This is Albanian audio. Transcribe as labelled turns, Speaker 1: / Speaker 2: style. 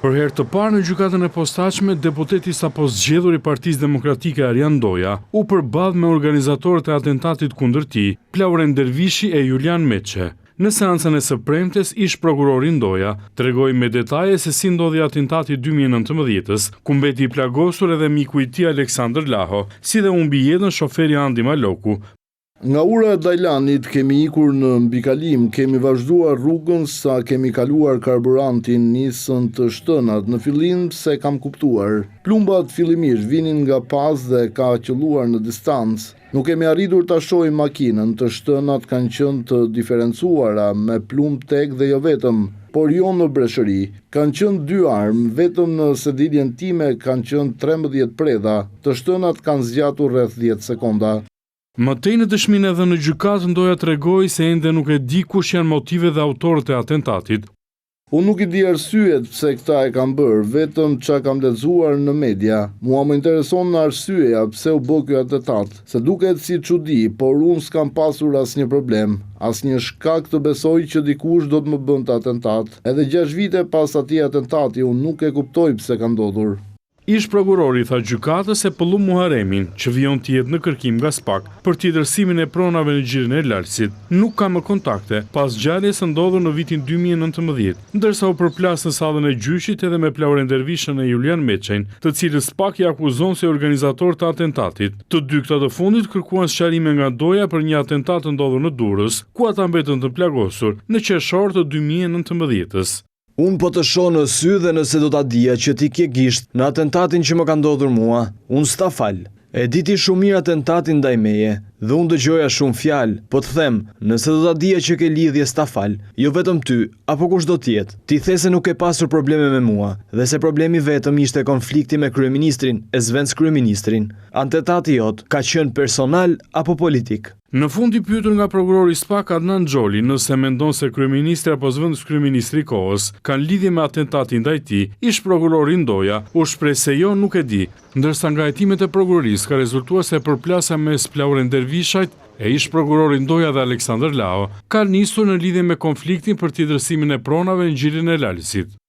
Speaker 1: Për herë të parë në gjykatën e posaçme, deputeti sapo zgjedhur i Partisë Demokratike Arjan Ndoja u përball me organizatorët e atentatit kundër tij, Flauren Dervishi e Julian Meçe. Në seancën e së premtes, ish prokurori Ndoja tregoi me detaje se si ndodhi atentati 2019-s, ku mbeti i plagosur edhe miku i tij Aleksandër Laho, si dhe humbi jetën shoferi Andi Maloku.
Speaker 2: Nga ura e Dajlanit kemi ikur në mbikalim, kemi vazhduar rrugën sa kemi kaluar karburantin nisën të shtënat. Në fillim se kam kuptuar. Plumbat fillimisht vinin nga pas dhe ka qelluar në distancë. Nuk kemi arritur ta shohim makinën, të shtënat kanë qenë të diferencuara me plumb tek dhe jo vetëm, por jo në breshëri. Kanë qenë 2 armë, vetëm në sediljen time kanë qenë 13 preda. Të shtënat kanë zgjatur rreth 10 sekonda.
Speaker 1: Mëtej në dëshminë edhe në gjykatë Ndoja tregoi se ende nuk e di kush janë motivet dhe autorët e atentatit.
Speaker 2: Unë nuk i di arsyet pse këta e kam bërë, vetëm çka kam lexuar në media. Mua më intereson në arsyeja pse u bë ky atentat. Se duket si çudi, por unë s'kam pasur asnjë problem, asnjë shkak të besoj që dikush do të më bënte atentat. Edhe 6 vite pas atij atentati unë nuk e kuptoj pse ka ndodhur.
Speaker 1: Ish prokurori tha gjykatës se Pëllum Muharemin, që vijon të jetë në kërkim nga SPAK për tjetërsimin e pronave në gjirin e Lartësit, nuk ka më kontakte pas ngjarjes së ndodhur në vitin 2019, ndërsa u përplas në sallën e gjyqit edhe me Flauren Dervishën e Julian Meçen, të cilët SPAK i akuzon si organizator të atentatit. Të dy këta të fundit kërkuan sqarime nga Ndoja për një atentat të ndodhur në Durrës, ku ata mbetën të plagosur në qershor të 2019-s.
Speaker 3: Unë po të shoh në sy dhe nëse do ta dija që ti ke gisht në atentatin që më ka ndodhur mua, unë s'ta fal. E di ti shumë mirë atentatin ndaj meje, dhe unë dëgjoja shumë fjalë, po të them, nëse do ta dija që ke lidhje s'ta fal, jo vetëm ty, apo kush do tjetë. Ti the se nuk ke pasur probleme me mua, dhe se problemi vetëm ishte konflikti me kryeministrin e zvenc kryeministrin. Atentati jot ka qenë personal apo politik?
Speaker 1: Në fund i pyetur nga prokurori SPAK Adnan Xholi nëse mendon se kryeministri apo zëvendës kryeministri i kohës kanë lidhje me atentatin ndaj tij, ish prokurori Ndoja u shpreh se jo, nuk e di, ndërsa nga hetimet e prokurorisë ka rezultuar se përplasja mes Flauren Dervishajt e ish prokurori Ndoja dhe Aleksandër Lao ka nisur në lidhje me konfliktin për tjetërsimin e pronave në gjirin e Lartësit.